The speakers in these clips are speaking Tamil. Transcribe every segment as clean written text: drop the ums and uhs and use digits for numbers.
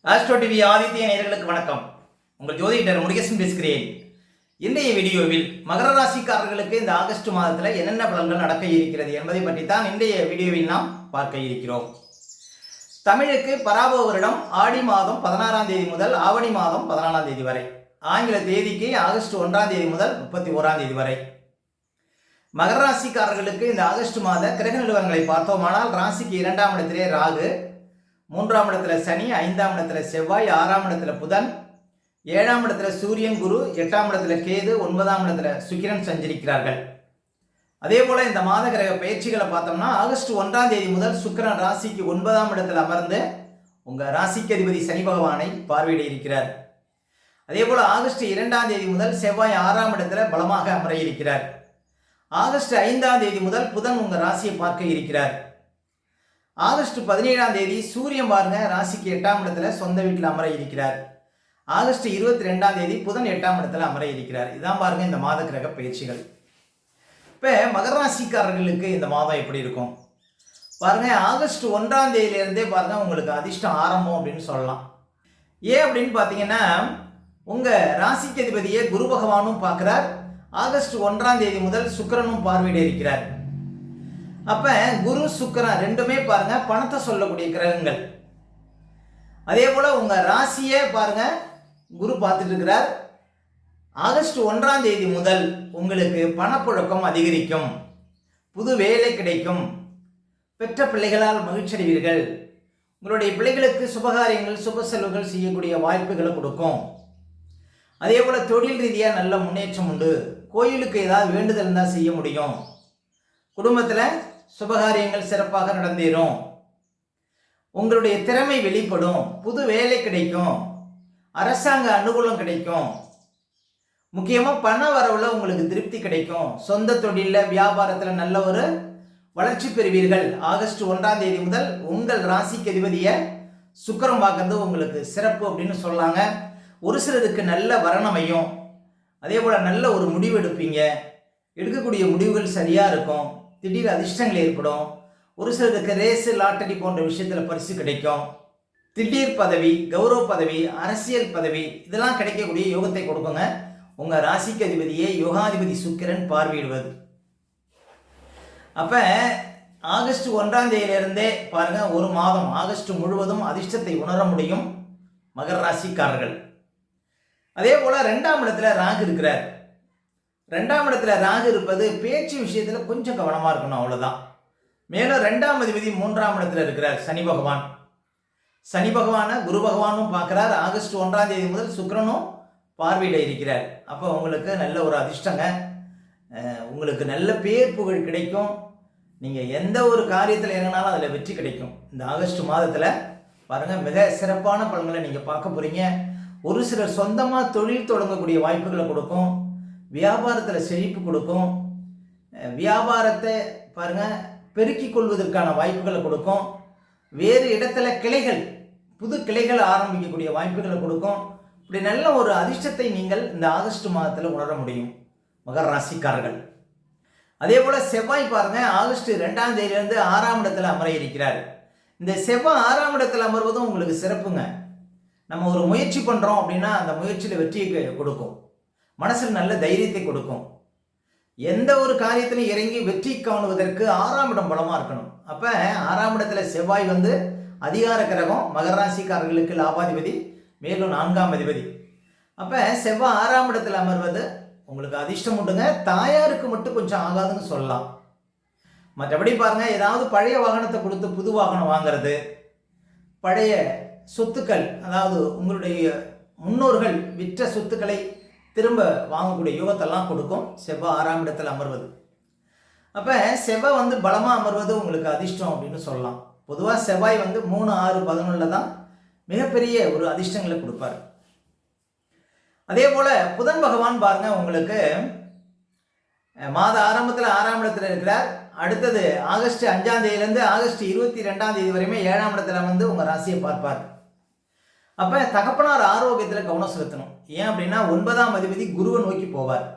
ஆஸ்ட்ரோ டிவி ஆதித்ய நேயர்களுக்கு வணக்கம். உங்கள் ஜோதிடர் முருகேசன் பேசுகிறேன். இன்றைய வீடியோவில் மகர ராசிக்காரர்களுக்கு இந்த ஆகஸ்ட் மாதத்தில் என்னென்ன பலன்கள் நடக்க இருக்கிறது என்பதை பற்றி தான் இன்றைய வீடியோவில் நாம் பார்க்க இருக்கிறோம். தமிழுக்கு பராபவ வருடம் ஆடி மாதம் 16ஆம் தேதி முதல் ஆவணி மாதம் 14ஆம் தேதி வரை, ஆங்கில தேதிக்கு ஆகஸ்ட் 1ஆம் தேதி முதல் 31ஆம் தேதி வரை. மகர ராசிக்காரர்களுக்கு இந்த ஆகஸ்ட் மாத கிரக நிலவரங்களை பார்த்தோமானால், ராசிக்கு 2ஆம் இடத்திலே ராகு, 3ஆம் இடத்துல சனி, 5ஆம் இடத்துல செவ்வாய், 6ஆம் இடத்துல புதன், 7ஆம் இடத்துல சூரியன் குரு, 8ஆம் இடத்துல கேது, 9ஆம் இடத்துல சுக்கிரன் சஞ்சரிக்கிறார்கள். அதே போல இந்த மாத கிரக பயிற்சிகளை பார்த்தோம்னா, ஆகஸ்ட் 1ஆம் தேதி முதல் சுக்கிரன் ராசிக்கு 9ஆம் இடத்துல அமர்ந்து உங்க ராசிக்கு அதிபதி சனி பகவானை பார்வையிட இருக்கிறார். அதே போல ஆகஸ்ட் 2ஆம் தேதி முதல் செவ்வாய் 6ஆம் இடத்துல பலமாக அமர இருக்கிறார். ஆகஸ்ட் 5ஆம் தேதி முதல் புதன் உங்க ராசியை பார்க்க இருக்கிறார். ஆகஸ்ட் 17ஆம் தேதி சூரியன் பாருங்க ராசிக்கு 8ஆம் இடத்துல சொந்த வீட்டில் அமர இருக்கிறார். ஆகஸ்ட் 22ஆம் தேதி புதன் 8ஆம் இடத்துல அமர இருக்கிறார். இதான் பாருங்க இந்த மாத கிரக பயிற்சிகள். இப்போ மகர ராசிக்காரர்களுக்கு இந்த மாதம் எப்படி இருக்கும் பாருங்க. ஆகஸ்ட் 1ஆம் தேதியிலிருந்தே பாருங்க உங்களுக்கு அதிர்ஷ்டம் ஆரம்பம் அப்படின்னு சொல்லலாம். ஏன் அப்படின்னு பார்த்தீங்கன்னா, உங்க ராசிக்கு அதிபதியை குரு பகவானும் பார்க்கிறார். ஆகஸ்ட் 1ஆம் தேதி முதல் சுக்கிரனும் பார்வையிட இருக்கிறார். அப்ப குரு சுக்கிரன் ரெண்டுமே பாருங்க பணத்தை சொல்லக்கூடிய கிரகங்கள். அதே போல உங்க ராசியே பாருங்க குரு பார்த்துட்டு இருக்கிறார். ஆகஸ்ட் 1ஆம் தேதி முதல் உங்களுக்கு பணப்புழக்கம் அதிகரிக்கும், புது வேலை கிடைக்கும், பெற்ற பிள்ளைகளால் மகிழ்ச்சி அடைவீர்கள், உங்களுடைய பிள்ளைகளுக்கு சுபகாரியங்கள் சுப செலவுகள் செய்யக்கூடிய வாய்ப்புகளை கொடுக்கும். அதே போல தொழில் ரீதியாக நல்ல முன்னேற்றம் உண்டு. கோயிலுக்கு ஏதாவது வேண்டுதல் இருந்தால் செய்ய முடியும். குடும்பத்தில் சுபகாரியங்கள் சிறப்பாக நடந்தேறும். உங்களுடைய திறமை வெளிப்படும், புது வேலை கிடைக்கும், அரசாங்க அனுகூலம் கிடைக்கும். முக்கியமாக பண வரவுல உங்களுக்கு திருப்தி கிடைக்கும். சொந்த தொழிலில் வியாபாரத்தில் நல்ல ஒரு வளர்ச்சி பெறுவீர்கள். ஆகஸ்ட் 1ஆம் தேதி முதல் உங்கள் ராசிக்கு அதிபதியை சுக்கிரன் பார்க்கறது உங்களுக்கு சிறப்பு அப்படின்னு சொல்லாங்க. ஒரு சிலருக்கு நல்ல வரணமையும், அதே போல் நல்ல ஒரு முடிவு எடுப்பீங்க. எடுக்கக்கூடிய முடிவுகள் சரியாக இருக்கும். திடீர் அதிர்ஷ்டங்கள் ஏற்படும். ஒரு சிலருக்கு ரேஸு லாட்டரி போன்ற விஷயத்தில் பரிசு கிடைக்கும். திடீர் பதவி, கௌரவ பதவி, அரசியல் பதவி இதெல்லாம் கிடைக்கக்கூடிய யோகத்தை கொடுக்குங்க உங்கள் ராசிக்கு அதிபதியை யோகாதிபதி சுக்கிரன் பார்வையிடுவது. அப்போ ஆகஸ்ட் 1ஆம் தேதியிலிருந்தே பாருங்க ஒரு மாதம் ஆகஸ்ட் முழுவதும் அதிர்ஷ்டத்தை உணர முடியும் மகர ராசிக்காரர்கள். அதே போல் 2ஆம் இடத்துல ராகு இருக்கிறார். 2ஆம் இடத்துல ராகு இருப்பது பேச்சு விஷயத்தில் கொஞ்சம் கவனமாக இருக்கணும், அவ்வளோதான். மேலும் 2ஆம் அதிபதி 3ஆம் இடத்துல இருக்கிறார் சனி பகவான். சனி பகவானை குரு பகவானும் பார்க்குறார். ஆகஸ்ட் 1ஆம் தேதி முதல் சுக்கிரனும் பார்வையிட இருக்கிறார். அப்போ உங்களுக்கு நல்ல ஒரு அதிர்ஷ்டங்க, உங்களுக்கு நல்ல பேர் புகழ் கிடைக்கும். நீங்கள் எந்த ஒரு காரியத்தில் இறங்கினாலும் அதில் வெற்றி கிடைக்கும். இந்த ஆகஸ்ட் மாதத்தில் பாருங்கள் மிக சிறப்பான பலன்களை நீங்கள் பார்க்க போகிறீங்க. ஒரு சிலர் சொந்தமாக தொழில் தொடங்கக்கூடிய வாய்ப்புகளை கொடுக்கும். வியாபாரத்தில் செழிப்பு கொடுக்கும். வியாபாரத்தை பாருங்கள் பெருக்கிக் கொள்வதற்கான வாய்ப்புகளை கொடுக்கும். வேறு இடத்துல கிளைகள், புது கிளைகள் ஆரம்பிக்கக்கூடிய வாய்ப்புகளை கொடுக்கும். இப்படி நல்ல ஒரு அதிர்ஷ்டத்தை நீங்கள் இந்த ஆகஸ்ட் மாதத்தில் உணர முடியும் மகர ராசிக்காரர்கள். அதே போல் செவ்வாய் பாருங்க ஆகஸ்ட் 2ஆம் தேதியிலிருந்து 6ஆம் இடத்துல அமர இருக்கிறார். இந்த செவ்வாய் 6ஆம் இடத்துல அமர்வதும் உங்களுக்கு சிறப்புங்க. நம்ம ஒரு முயற்சி பண்ணுறோம் அப்படின்னா அந்த முயற்சியில் வெற்றியை கொடுக்கும். மனசில் நல்ல தைரியத்தை கொடுக்கும். எந்த ஒரு காரியத்திலும் இறங்கி வெற்றி காணுவதற்கு 6ஆம் இடம் பலமாக இருக்கணும். அப்போ 6ஆம் இடத்துல செவ்வாய் அதிகார கிரகம், மகர ராசிக்காரர்களுக்கு லாபாதிபதி, மேலும் 4ஆம் அதிபதி. அப்போ செவ்வாய் 6ஆம் இடத்துல அமர்வது உங்களுக்கு அதிர்ஷ்டம் உண்டுங்க. தாயாருக்கு மட்டும் கொஞ்சம் ஆகாதுன்னு சொல்லலாம். மற்றபடி பாருங்க, ஏதாவது பழைய வாகனத்தை கொடுத்து புது வாகனம் வாங்கிறது, பழைய சொத்துக்கள், அதாவது உங்களுடைய முன்னோர்கள் விற்ற சொத்துக்களை திரும்ப வாங்கக்கூடிய யோகத்தெல்லாம் கொடுக்கும் செவ்வாய் 6ஆம் இடத்தில் அமர்வது. அப்போ செவ்வாய் பலமாக அமர்வது உங்களுக்கு அதிர்ஷ்டம் அப்படின்னு சொல்லலாம். பொதுவாக செவ்வாய் 3, 6, 11 தான் மிகப்பெரிய ஒரு அதிர்ஷ்டங்களை கொடுப்பார். அதே போல் புதன் பகவான் பாருங்க உங்களுக்கு மாத ஆரம்பத்தில் 6ஆம் இடத்துல இருக்கிறார். அடுத்தது ஆகஸ்ட் 5ஆம் தேதியிலேருந்து ஆகஸ்ட் 22ஆம் தேதி வரையுமே 7ஆம் இடத்துல உங்கள் ராசியை பார்ப்பார். அப்போ தகப்பனார் ஆரோக்கியத்தில் கவனம் செலுத்தணும். ஏன் அப்படின்னா 9ஆம் அதிபதி குருவை நோக்கி போவார்.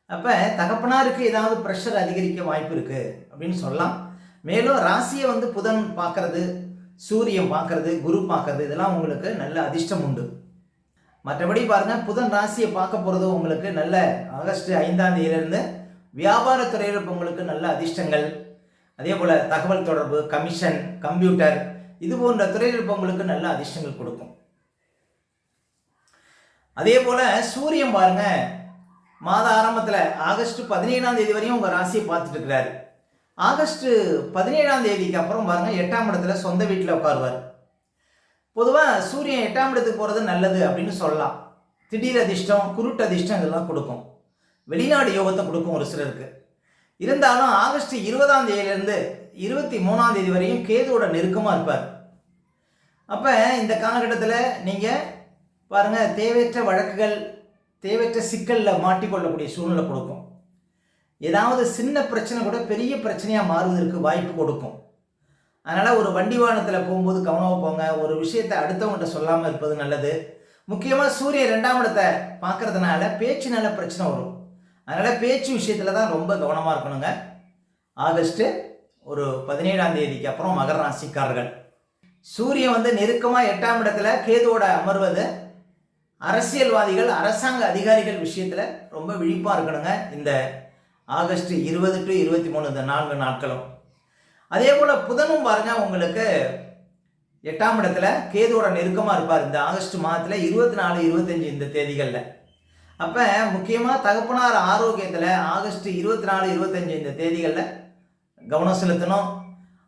அப்போ தகப்பனாருக்கு ஏதாவது ப்ரெஷர் அதிகரிக்க வாய்ப்பு இருக்குது அப்படின்னு சொல்லலாம். மேலும் ராசியை புதன் பார்க்கறது, சூரியன் பார்க்கறது, குரு பார்க்கறது, இதெல்லாம் உங்களுக்கு நல்ல அதிர்ஷ்டம் உண்டு. மற்றபடி பாருங்க, புதன் ராசியை பார்க்க போகிறது உங்களுக்கு நல்ல ஆகஸ்ட் 5ஆம் தேதியிலிருந்து வியாபாரத்துறையில் இருப்பவங்களுக்கு நல்ல அதிர்ஷ்டங்கள். அதே போல் தகவல் தொடர்பு, கமிஷன், கம்ப்யூட்டர் இது போன்ற துறையில் இருப்பவங்களுக்கு நல்ல அதிர்ஷ்டங்கள் கொடுக்கும். அதே போல் சூரியன் பாருங்க, மாத ஆரம்பத்தில் ஆகஸ்ட் 17ஆம் தேதி வரையும் உங்கள் ராசியை பார்த்துட்டு இருக்கிறாரு. ஆகஸ்ட் 17ஆம் தேதிக்கு அப்புறம் பாருங்க 8ஆம் இடத்துல சொந்த வீட்டில் உட்காருவார். பொதுவாக சூரியன் 8ஆம் இடத்துக்கு போகிறது நல்லது அப்படின்னு சொல்லலாம். திடீர் அதிர்ஷ்டம், குருட்டு அதிர்ஷ்டம் இதெல்லாம் கொடுக்கும். வெளிநாடு யோகத்தை கொடுக்கும் ஒரு சிலருக்கு. இருந்தாலும் ஆகஸ்ட் 20ஆம் தேதியிலிருந்து 23ஆம் தேதி வரையும் கேதுவோட நெருக்கமாக இருப்பார். அப்போ இந்த காலகட்டத்தில் நீங்கள் பாருங்கள், தேவையற்ற வழக்குகள், தேவையற்ற சிக்கலில் மாட்டிக்கொள்ளக்கூடிய சூழ்நிலை கொடுக்கும். ஏதாவது சின்ன பிரச்சனை கூட பெரிய பிரச்சனையாக மாறுவதற்கு வாய்ப்பு கொடுக்கும். அதனால் ஒரு வண்டி வாகனத்தில் போகும்போது கவனமாக போங்க. ஒரு விஷயத்தை அடுத்தவங்கள்ட்ட சொல்லாமல் இருப்பது நல்லது. முக்கியமாக சூரியன் 2ஆம் இடத்தை பார்க்கறதுனால பேச்சுனால பிரச்சனை வரும். அதனால் பேச்சு விஷயத்தில் தான் ரொம்ப கவனமாக இருக்கணுங்க. ஆகஸ்ட்டு ஒரு 17ஆம் தேதிக்கு அப்புறம் மகர ராசிக்காரர்கள். சூரியன் நெருக்கமாக 8ஆம் இடத்துல கேதுவோட அமர்வது அரசியல்வாதிகள், அரசாங்க அதிகாரிகள் விஷயத்தில் ரொம்ப விழிப்பாக இருக்கணுங்க. இந்த ஆகஸ்ட் 20 to 23 இந்த 4 நாட்களும். அதே போல் புதனும் பாருங்க, உங்களுக்கு 8ஆம் இடத்துல கேதுவோட நெருக்கமாக இருப்பார் இந்த ஆகஸ்ட் மாதத்தில் 24, 25 இந்த தேதிகளில். அப்போ முக்கியமாக தகப்பனார் ஆரோக்கியத்தில் ஆகஸ்ட் 24, 25 இந்த தேதிகளில் கவனம் செலுத்தணும்.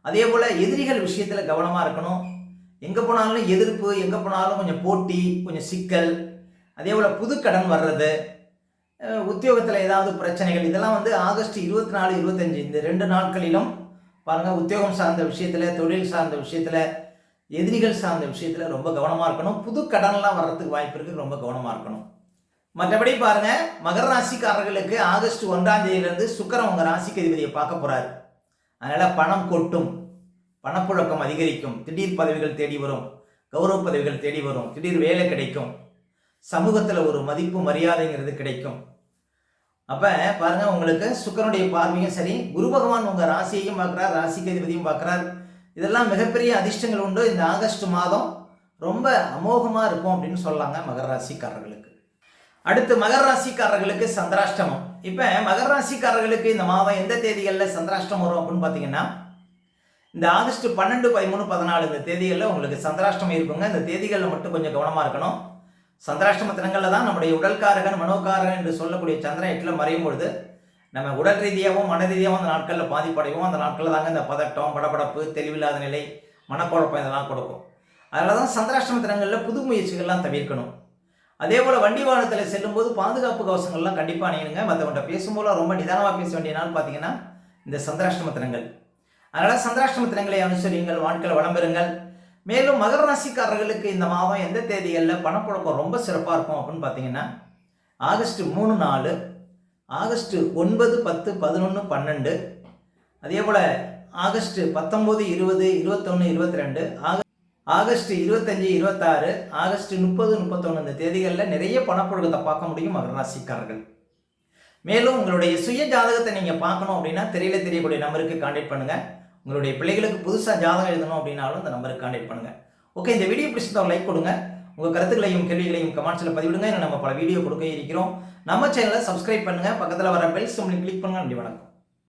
அதே போல் எதிரிகள் விஷயத்தில் கவனமாக இருக்கணும். எங்கே போனாலும் எதிர்ப்பு, எங்கே போனாலும் கொஞ்சம் போட்டி, கொஞ்சம் சிக்கல். அதே போல் புது கடன் வர்றது, உத்தியோகத்தில் ஏதாவது பிரச்சனைகள், இதெல்லாம் ஆகஸ்ட் 24, 25 இந்த 2 நாட்களிலும் பாருங்கள், உத்தியோகம் சார்ந்த விஷயத்தில், தொழில் சார்ந்த விஷயத்தில், எதிரிகள் சார்ந்த விஷயத்தில் ரொம்ப கவனமாக இருக்கணும். புது கடன்லாம் வர்றதுக்கு வாய்ப்பு இருக்குது, ரொம்ப கவனமாக இருக்கணும். மற்றபடி பாருங்கள், மகர ராசிக்காரர்களுக்கு ஆகஸ்ட் 1ஆம் தேதியிலிருந்து சுக்கிரன் உங்கள் ராசிக்கு அதிபதியை பார்க்க போகிறார். அதனால் பணம் கொட்டும், பணப்புழக்கம் அதிகரிக்கும், திடீர் பதவிகள் தேடி வரும், கௌரவ பதவிகள் தேடி வரும், திடீர் வேலை கிடைக்கும், சமூகத்தில் ஒரு மதிப்பு மரியாதைங்கிறது கிடைக்கும். அப்போ பாருங்கள், உங்களுக்கு சுக்கிரனுடைய பார்வையும் சரி, குரு பகவான் உங்கள் ராசியையும் பார்க்குறார், ராசிக்கு அதிபதியும் பார்க்குறார். இதெல்லாம் மிகப்பெரிய அதிர்ஷ்டங்கள் உண்டு. இந்த ஆகஸ்ட் மாதம் ரொம்ப அமோகமாக இருக்கும் அப்படின்னு சொல்லலாங்க மகர ராசிக்காரர்களுக்கு. அடுத்து மகர ராசிக்காரர்களுக்கு சந்திராஷ்டமம். இப்போ மகர ராசிக்காரர்களுக்கு இந்த மாதம் எந்த தேதிகளில் சந்திராஷ்டமம் வரும் அப்படின்னு பார்த்தீங்கன்னா, இந்த ஆகஸ்ட் 12, 13, 14 இந்த தேதிகளில் உங்களுக்கு சந்திராஷ்டமம் இருக்குங்க. இந்த தேதிகளில் மட்டும் கொஞ்சம் கவனமாக இருக்கணும். சந்திராஷ்டம தினங்களில் தான் நம்முடைய உடல்காரகன், மனோகாரகன் என்று சொல்லக்கூடிய சந்திரன் 8ல் மறையும் பொழுது நம்ம உடல் ரீதியாகவும் மன ரீதியாகவும் அந்த நாட்களில் பாதிப்படைவோம். அந்த நாட்களில் தாங்க இந்த பதட்டம், படபடப்பு, தெளிவில்லாத நிலை, மனக்குழப்பம் இதெல்லாம் கொடுக்கும். அதனால தான் சந்திராஷ்டம தினங்களில் புது முயற்சிகள்லாம் தவிர்க்கணும். அதே போல் வண்டி வாகனத்தில் செல்லும்போது பாதுகாப்பு கவசங்கள்லாம் கண்டிப்பாக அணியணுங்க. மற்றவங்கள்ட்ட பேசும்போது ரொம்ப நிதானமாக பேச வேண்டிய நாள் பார்த்தீங்கன்னா இந்த சந்திராஷ்டம தினங்கள். அதனால் சந்திராஷ்டம தினங்களை அனுசரியுங்கள், வாழ்க்கையில் வளம் பெறுங்கள். மேலும் மகர ராசிக்காரர்களுக்கு இந்த மாதம் எந்த தேதிகளில் பணப்புழக்கம் ரொம்ப சிறப்பாக இருக்கும் அப்படின்னு பார்த்தீங்கன்னா, ஆகஸ்ட் 3, 4, ஆகஸ்ட் 9, 10, 11, 12, அதே போல் ஆகஸ்ட் 19, 20, 21, 22, ஆகஸ்ட் 25, 26, ஆகஸ்ட் 30, 31 இந்த தேதிகளில் நிறைய பணப்புழக்கத்தை பார்க்க முடியும் மகர ராசிக்காரர்கள். மேலும் உங்களுடைய சுய ஜாதகத்தை நீங்கள் பார்க்கணும் அப்படின்னா திரையில் தெரியக்கூடிய நம்பருக்கு கான்டாக்ட் பண்ணுங்கள். உங்களுடைய பிள்ளைகளுக்கு புதுசாக ஜாதகம் எழுதணும் அப்படின்னாலும் இந்த நம்பருக்கு கான்டாக்ட் பண்ணுங்கள். ஓகே, இந்த வீடியோ பிடிச்சிருந்தா லைக் கொடுங்க. உங்கள் கருத்துக்களையும் கேள்விகளையும் கமெண்ட்ஸில் பதிவிடுங்க. இன்னும் நம்ம பல வீடியோ கொடுக்க இருக்கிறோம். நம்ம சேனலை சப்ஸ்கிரைப் பண்ணுங்கள். பக்கத்தில் வர பெல் சிம்பலை கிளிக் பண்ணுங்கள். நன்றி, வணக்கம்.